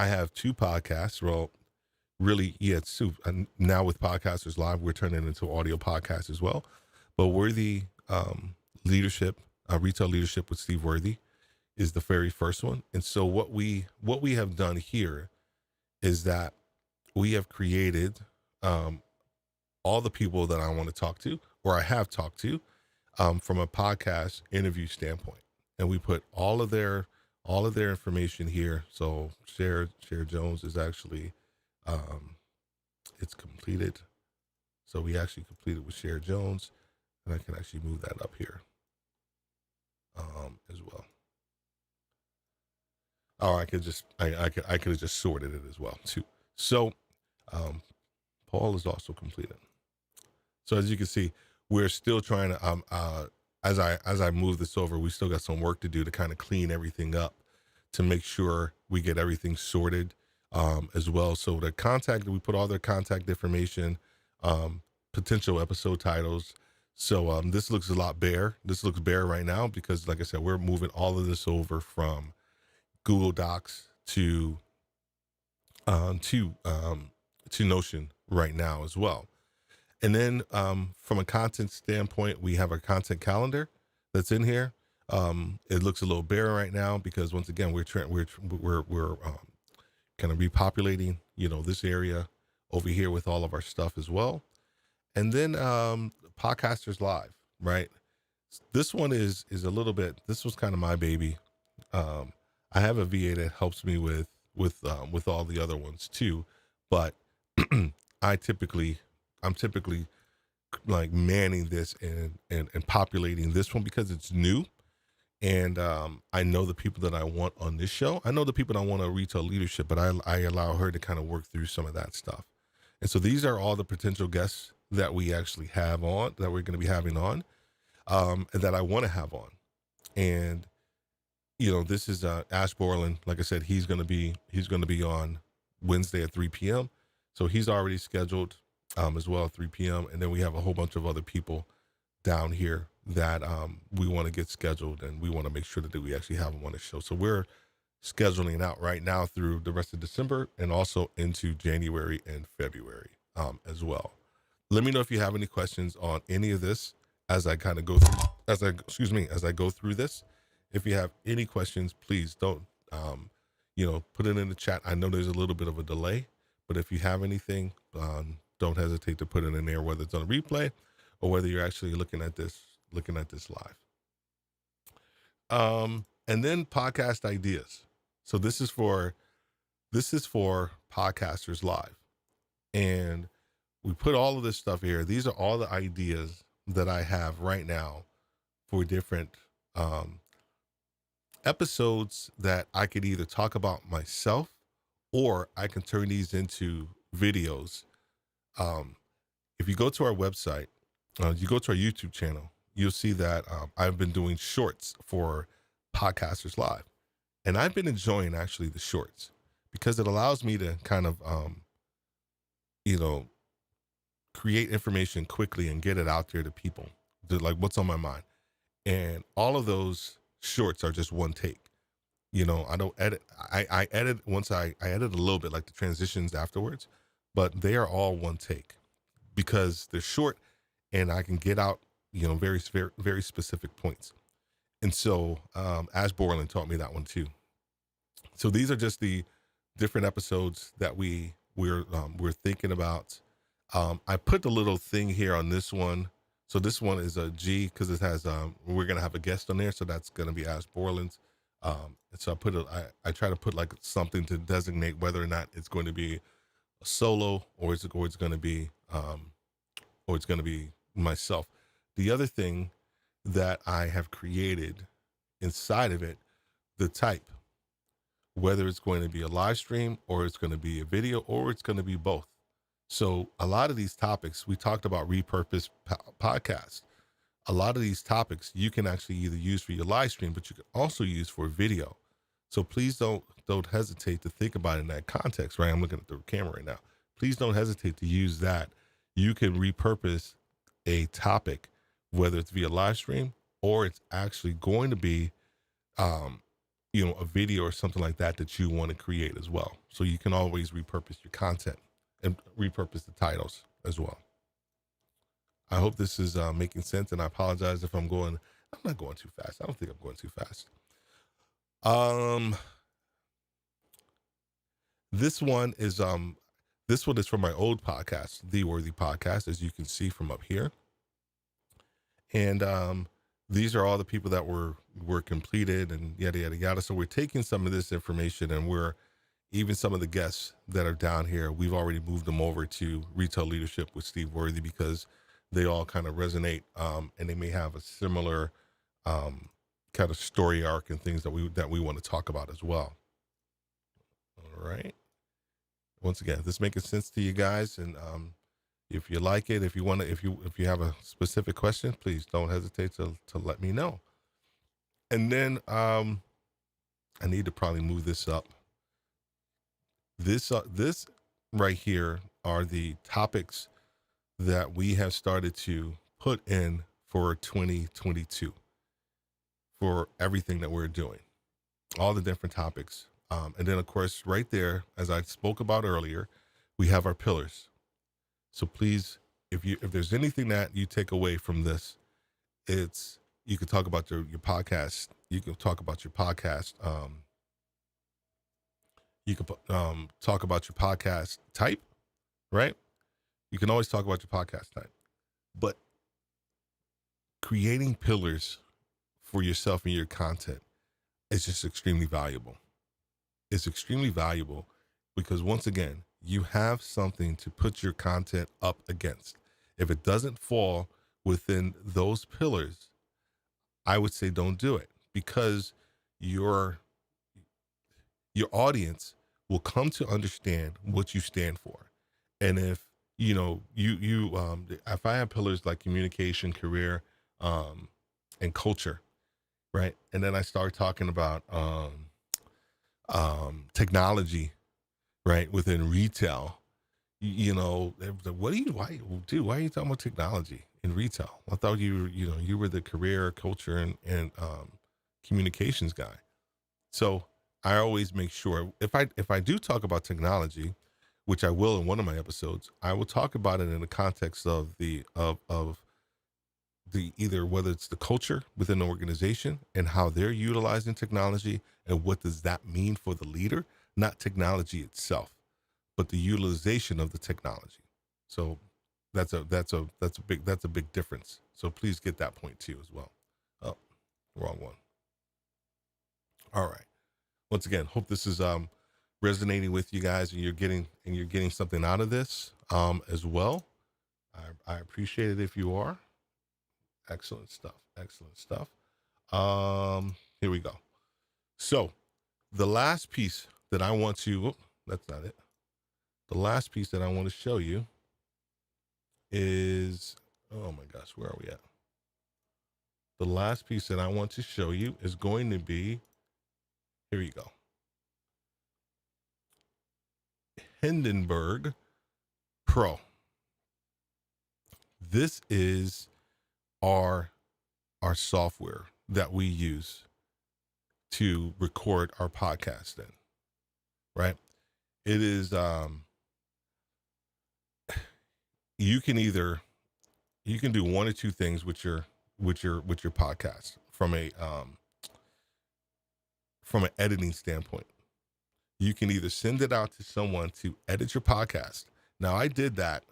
have 2 podcasts. Well, really, yeah, it's 2. And now with Podcasters Live, we're turning it into audio podcasts as well. But we're the leadership Retail Leadership with Steve Worthy is the very first one. And so what we have done here is that we have created all the people that I want to talk to, or I have talked to, from a podcast interview standpoint, and we put all of their information here. So Cher Jones is actually it's completed. So we actually completed with Cher Jones, and I can actually move that up here as well. Or I could have just sorted it as well too. So Paul is also completed. So as you can see, we're still trying to as I move this over, we still got some work to do to kind of clean everything up to make sure we get everything sorted as well. So the contact, we put all their contact information, potential episode titles. So this looks a lot bare. This looks bare right now because, like I said, we're moving all of this over from Google Docs to Notion right now as well. And then from a content standpoint, we have our content calendar that's in here. It looks a little bare right now because, once again, we're kind of repopulating, this area over here with all of our stuff as well. And then Podcasters Live, right? This one is a little bit. This was kind of my baby. I have a VA that helps me with all the other ones too, but I'm typically like manning this and populating this one because it's new. And I know the people that I want on this show. I know the people that I want on Retail Leadership, but I allow her to kind of work through some of that stuff. And so these are all the potential guests that we actually have on, that we're going to be having on, and that I want to have on. And this is Ash Borland. Like I said, he's going to be on Wednesday at 3 p.m. So he's already scheduled as well at 3 p.m. And then we have a whole bunch of other people down here that we want to get scheduled, and we want to make sure that we actually have them on the show. So we're scheduling out right now through the rest of December and also into January and February as well. Let me know if you have any questions on any of this as I kind of go through, as I go through this. If you have any questions, please don't, put it in the chat. I know there's a little bit of a delay, but if you have anything, don't hesitate to put it in there, whether it's on a replay or whether you're actually looking at this live. And then podcast ideas. So this is for Podcasters Live. And we put all of this stuff here. These are all the ideas that I have right now for different episodes that I could either talk about myself, or I can turn these into videos. If you go to our website, you go to our YouTube channel, you'll see that I've been doing shorts for Podcasters Live. And I've been enjoying actually the shorts because it allows me to kind of, create information quickly and get it out there to people, like what's on my mind. And all of those shorts are just one take. I don't edit. I edit once I edit a little bit, like the transitions afterwards, but they are all one take because they're short and I can get out, very, very, very specific points. And so Ash Borland taught me that one too. So these are just the different episodes that we're thinking about. I put the little thing here on this one. So this one is a G because it has we're gonna have a guest on there, so that's gonna be Ash Borland. So I try to put like something to designate whether or not it's going to be a solo or it's going to be myself. The other thing that I have created inside of it, the type, whether it's going to be a live stream or it's going to be a video or it's going to be both. So a lot of these topics, we talked about repurposed podcasts. A lot of these topics you can actually either use for your live stream, but you can also use for video. So please don't hesitate to think about it in that context, right? I'm looking at the camera right now. Please don't hesitate to use that. You can repurpose a topic, whether it's via live stream or it's actually going to be, a video or something like that you want to create as well. So you can always repurpose your content and repurpose the titles as well. I hope this is making sense, and I apologize if I'm going I'm not going too fast. I don't think I'm going too fast. Um, this one is from my old podcast, The Worthy Podcast, as you can see from up here. And these are all the people that were completed and yada yada yada. So we're taking some of this information, and we're even some of the guests that are down here, we've already moved them over to Retail Leadership with Steve Worthy, because they all kind of resonate, and they may have a similar kind of story arc and things that we want to talk about as well. All right. Once again, if this making sense to you guys, and if you like it, if you want to, if you have a specific question, please don't hesitate to let me know. And then I need to probably move this up. This right here are the topics that we have started to put in for 2022 for everything that we're doing, all the different topics. And then of course, right there, as I spoke about earlier, we have our pillars. So please, if there's anything that you take away from this, it's, you can talk about your podcast. You can talk about your podcast. You can talk about your podcast type, right? You can always talk about your podcast type, but creating pillars for yourself and your content is just extremely valuable. It's extremely valuable because, once again, you have something to put your content up against. If it doesn't fall within those pillars, I would say don't do it, because your audience will come to understand what you stand for. And if if I have pillars like communication, career, and culture, right, and then I start talking about technology, right, within retail, why are you talking about technology in retail? I thought you were the career, culture, and communications guy. So I always make sure, if I do talk about technology, which I will in one of my episodes, I will talk about it in the context of the either whether it's the culture within the organization and how they're utilizing technology, and what does that mean for the leader, not technology itself, but the utilization of the technology. So that's a big difference. So please get that point too as well. Oh, wrong one. All right. Once again, hope this is resonating with you guys, and you're getting something out of this as well. I appreciate it if you are. Excellent stuff. Here we go. So the last piece that I want to, that's not it. The last piece that I want to show you is, oh my gosh, where are we at? The last piece that I want to show you is going to be, here you go. Hindenburg Pro. This is our software that we use to record our podcast in, right? It is you can do one or two things with your podcast from an editing standpoint. You can either send it out to someone to edit your podcast. Now I did that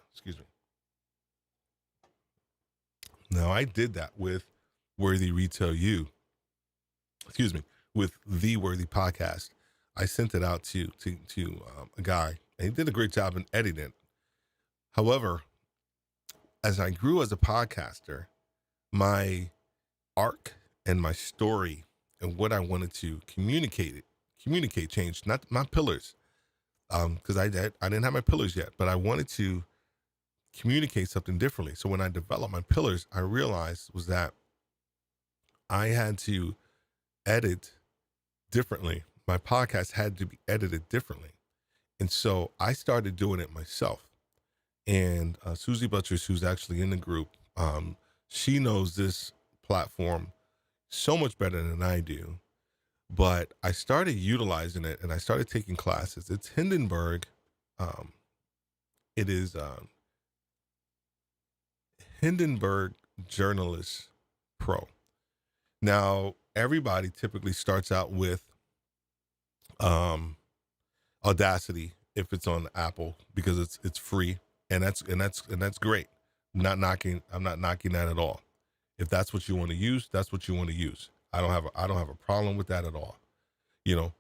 with Worthy Retail with The Worthy Podcast. I sent it out to a guy, and he did a great job in editing it. However, as I grew as a podcaster, my arc and my story and what I wanted to communicate changed. Not my pillars, because I didn't have my pillars yet, but I wanted to communicate something differently. So when I developed my pillars, I realized was that I had to edit differently. My podcast had to be edited differently. And so I started doing it myself. And Susie Butchers, who's actually in the group, she knows this platform so much better than I do. But I started utilizing it, and I started taking classes. It's Hindenburg. It is Hindenburg Journalist Pro. Now, everybody typically starts out with um, Audacity if it's on Apple because it's free, and that's great. I'm not knocking that at all. If that's what you want to use, that's what you want to use. I don't have a problem with that at all. You know,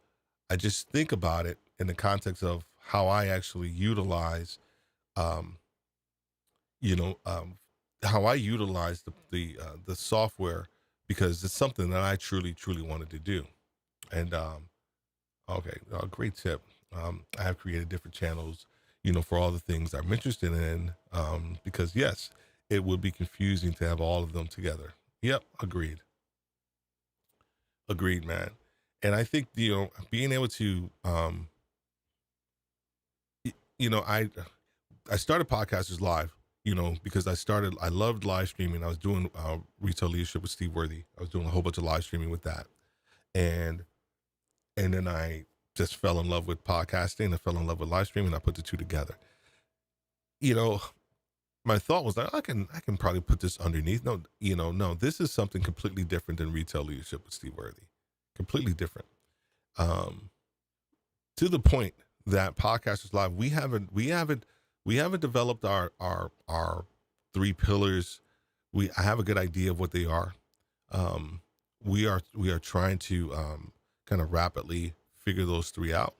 I just think about it in the context of how I actually utilize, um, you know, how I utilize the software because it's something that I truly wanted to do. And okay, great tip. I have created different channels, for all the things I'm interested in. Because yes, it would be confusing to have all of them together. Yep, agreed, man. And I think being able to, y- you know, I started Podcasters Live, because I loved live streaming. I was doing retail leadership with Steve Worthy. I was doing a whole bunch of live streaming with that, and then I just fell in love with podcasting. I fell in love with live streaming. I put the two together. You know, my thought was like, I can probably put this underneath. No, no, this is something completely different than retail leadership with Steve Worthy. Completely different. Um, to the point that Podcasters Live, we haven't developed our three pillars. I have a good idea of what they are. Um, we are trying to kind of rapidly figure those three out.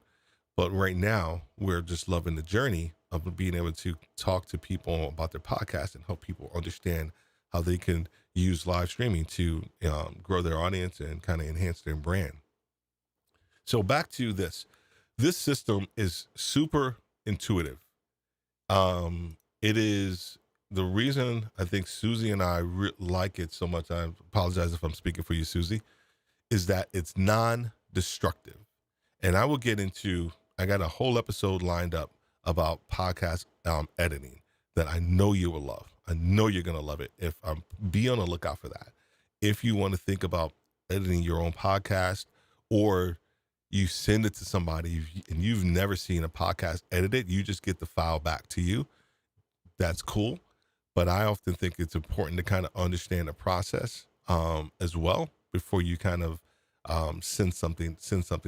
But right now, we're just loving the journey of being able to talk to people about their podcast and help people understand how they can use live streaming to grow their audience and kind of enhance their brand. So back to this. This system is super intuitive. It is the reason I think Susie and I like it so much. I apologize if I'm speaking for you, Susie, is that it's non-destructive. And I will get into, I got a whole episode lined up about podcast editing that I know you will love. I know you're going to love it. If be on the lookout for that. If you want to think about editing your own podcast, or you send it to somebody and you've never seen a podcast edited, you just get the file back to you. That's cool. But I often think it's important to kind of understand the process as well before you kind of send something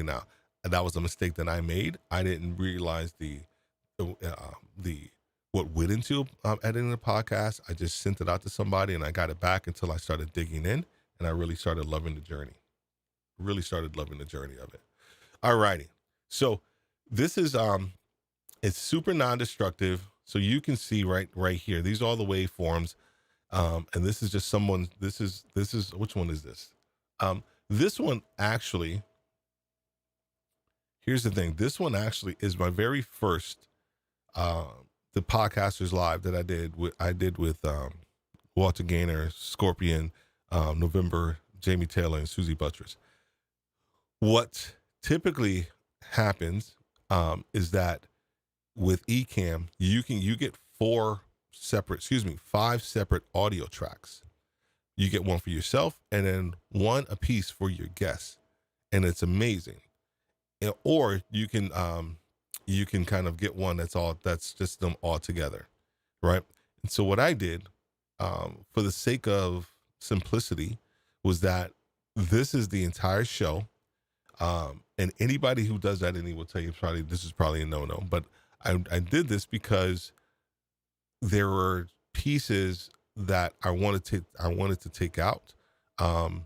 out. And that was a mistake that I made. I didn't realize the what went into editing the podcast. I just sent it out to somebody and I got it back until I started digging in, and I really started loving the journey. Really started loving the journey of it. All righty. So this is it's super non-destructive. So you can see right here. These are all the waveforms. And this is just this is which one is this? This one actually, here's the thing. This one actually is my very first uh the Podcasters Live that I did with Walter Gaynor, Scorpion, November, Jamie Taylor, and Susie Buttress. What typically happens is that with Ecamm, you get five separate audio tracks. You get one for yourself and then one a piece for your guests, and it's amazing. Or you can kind of get one that's just them all together, right? And so what I did, for the sake of simplicity, was that this is the entire show. And anybody who does that, and he will tell you this is probably a no-no, but I did this because there were pieces that I wanted to take out. And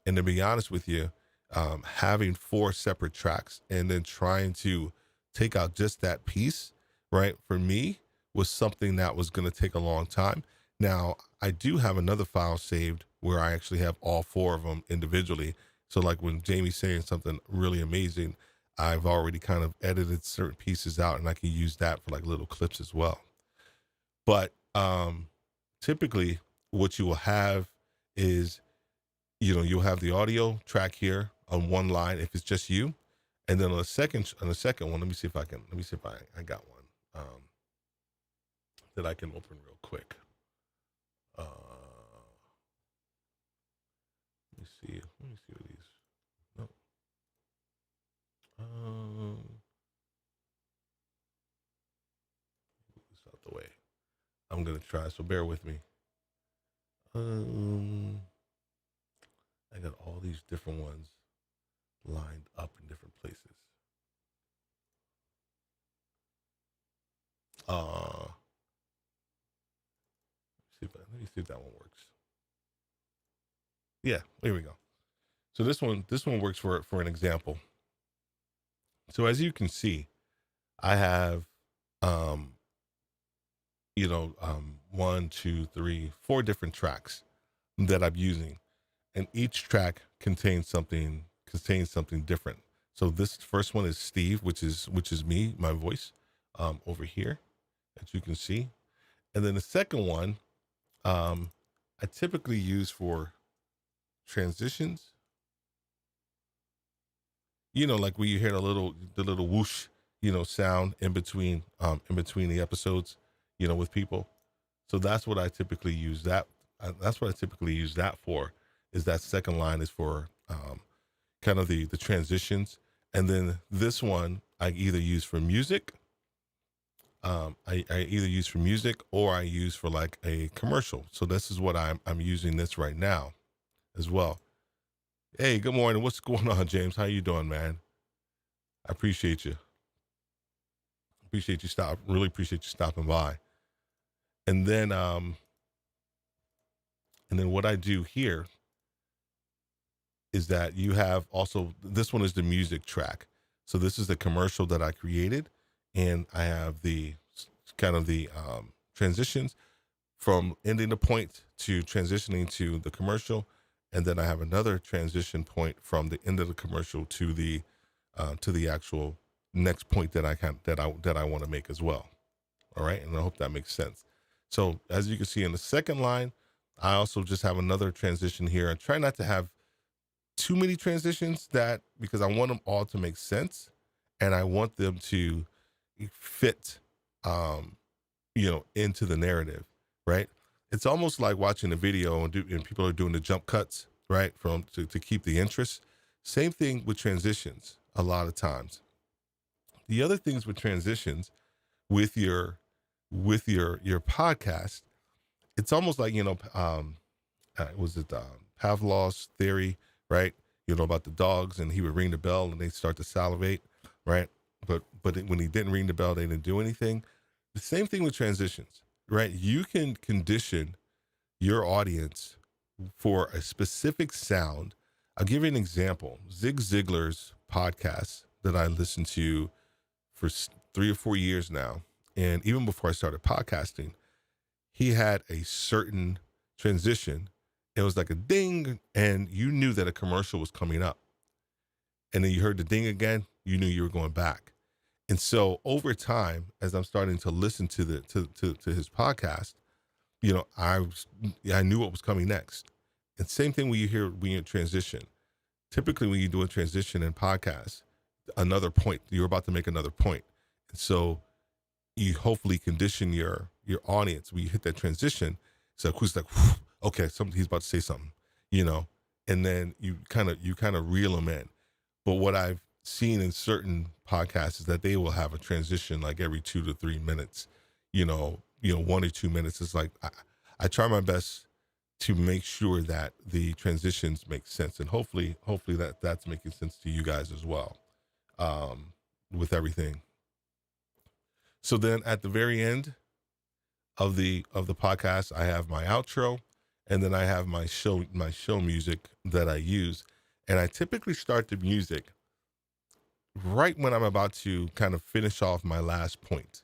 to be honest with you, having four separate tracks and then trying to take out just that piece, right, for me was something that was going to take a long time. Now, I do have another file saved where I actually have all four of them individually. So like when Jamie's saying something really amazing, I've already kind of edited certain pieces out and I can use that for like little clips as well. But typically what you will have is, you'll have the audio track here on one line if it's just you. And then on the second one, let me see if I got one that I can open real quick. Let me see what these. No. This out the way. I'm gonna try. So bear with me. I got all these different ones lined up in different places. Uh, let me see if that one works. Yeah, here we go. So this one works for an example. So as you can see, I have, um, one, two, three, four different tracks that I'm using, and each track contains something different. So this first one is Steve, which is me, my voice, over here, as you can see, and then the second one, um, I typically use for transitions. Like where you hear the little whoosh, sound in between the episodes, with people. So that's what I typically use that's what I typically use that for. Is that second line is for kind of the transitions, and then this one I either use for music. I either use for music or I use for like a commercial. So this is what I'm using this right now as well. Hey, good morning. What's going on, James? How you doing, man? I appreciate you. Really appreciate you stopping by. And then what I do here is that you have also, this one is the music track. So this is the commercial that I created, and I have the kind of the transitions from ending the point to transitioning to the commercial, and then I have another transition point from the end of the commercial to the actual next point that I want to make as well. All right, and I hope that makes sense. So as you can see in the second line, I also just have another transition here. I try not to have too many transitions because I want them all to make sense, and I want them to fit, into the narrative, right? It's almost like watching a video and people are doing the jump cuts, right? To keep the interest. Same thing with transitions a lot of times. The other things with transitions with your podcast, it's almost like, was it Pavlov's theory, right? About the dogs, and he would ring the bell and they start to salivate, right? But when he didn't ring the bell, they didn't do anything. The same thing with transitions, right? You can condition your audience for a specific sound. I'll give you an example. Zig Ziglar's podcast that I listened to for 3 or 4 years now, and even before I started podcasting, he had a certain transition. It was like a ding, and you knew that a commercial was coming up. And then you heard the ding again, you knew you were going back. And so over time, as I'm starting to listen to his podcast, I knew what was coming next. And same thing when you transition. Typically when you do a transition in podcasts, another point, you're about to make another point. And so you hopefully condition your audience when you hit that transition. So who's like, okay, he's about to say something, and then you kind of reel them in. But what I've seen in certain podcasts is that they will have a transition like every 2 to 3 minutes, 1 or 2 minutes. It's like, I try my best to make sure that the transitions make sense. And hopefully that's making sense to you guys as well, with everything. So then at the very end of the podcast, I have my outro, and then I have my show music that I use. And I typically start the music right when I'm about to kind of finish off my last point,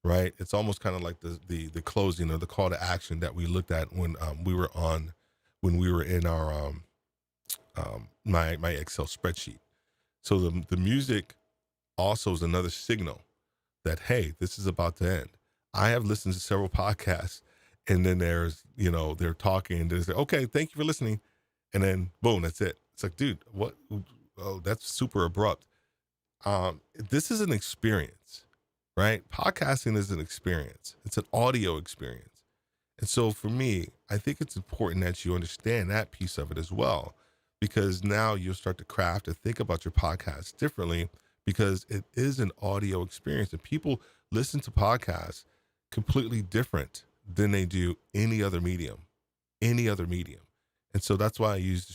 right? It's almost kind of like the closing or the call to action that we looked at when we were in our my Excel spreadsheet. So the music also is another signal that, hey, this is about to end. I have listened to several podcasts, and then there's, they're talking, and there's, okay, thank you for listening. And then boom, that's it. It's like, dude, what? Oh, that's super abrupt. This is an experience, right? Podcasting is an experience. It's an audio experience. And so for me, I think it's important that you understand that piece of it as well, because now you'll start to craft and think about your podcast differently, because it is an audio experience, and people listen to podcasts completely different than they do any other medium. And so that's why I use the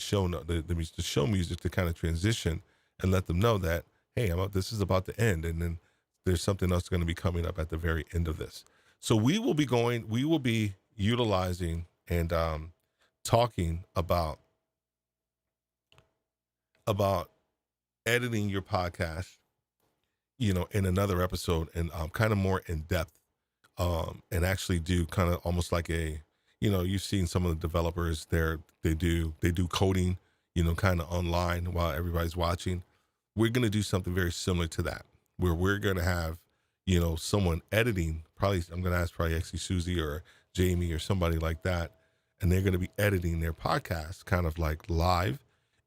show music to kind of transition and let them know that, hey, this is about to end, and then there's something else going to be coming up at the very end of this. So we will be utilizing and talking about editing your podcast, in another episode, and kind of more in depth, and actually do kind of almost like you've seen some of the developers there, they do coding, kind of online while everybody's watching. We're going to do something very similar to that, where we're going to have, someone editing. Probably, I'm going to ask probably actually Susie or Jamie or somebody like that, and they're going to be editing their podcast kind of like live.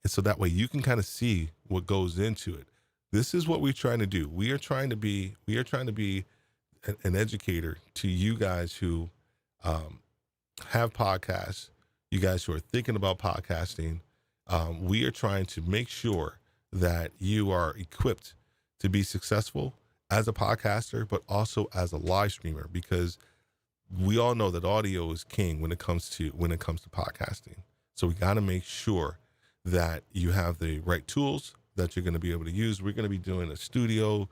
And so that way you can kind of see what goes into it. This is what we're trying to do. We are trying to be an educator to you guys who have podcasts, you guys who are thinking about podcasting. We are trying to make sure that you are equipped to be successful as a podcaster, but also as a live streamer, because we all know that audio is king when it comes to podcasting. So we got to make sure that you have the right tools that you're going to be able to use. We're going to be doing a studio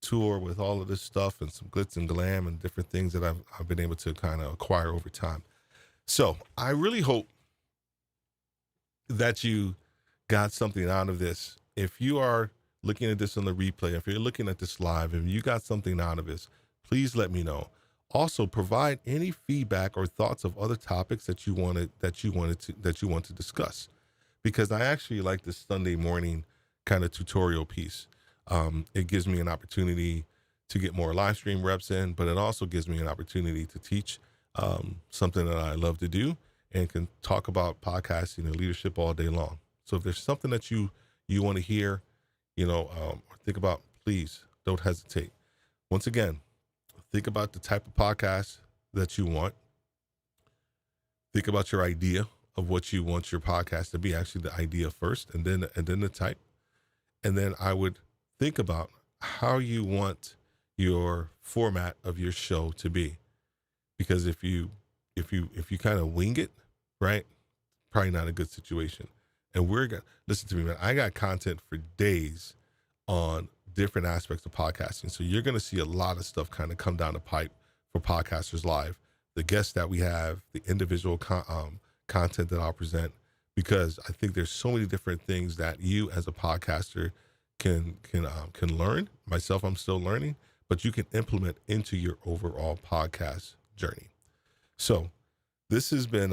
tour with all of this stuff and some glitz and glam and different things that I've been able to kind of acquire over time. So I really hope that you got something out of this. If you are looking at this on the replay, if you're looking at this live and you got something out of this, please let me know. Also, provide any feedback or thoughts of other topics that you want to discuss, because I actually like this Sunday morning kind of tutorial piece. It gives me an opportunity to get more live stream reps in, but it also gives me an opportunity to teach something that I love to do and can talk about podcasting and leadership all day long. So if there's something that you want to hear, or think about, please don't hesitate. Once again, think about the type of podcast that you want. Think about your idea of what you want your podcast to be, actually the idea first, and then the type. And then I would think about how you want your format of your show to be. Because if you kind of wing it, right, probably not a good situation. And listen to me, man, I got content for days on different aspects of podcasting. So you're going to see a lot of stuff kind of come down the pipe for Podcasters Live. The guests that we have, the individual content that I'll present, because I think there's so many different things that you as a podcaster can learn. Myself, I'm still learning, but you can implement into your overall podcast journey. So this has been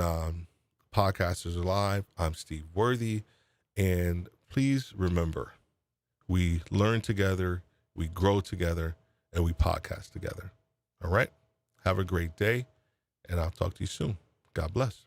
Podcasters Live. I'm Steve Worthy, and please remember, we learn together, we grow together, and we podcast together. All right? Have a great day, and I'll talk to you soon. God bless.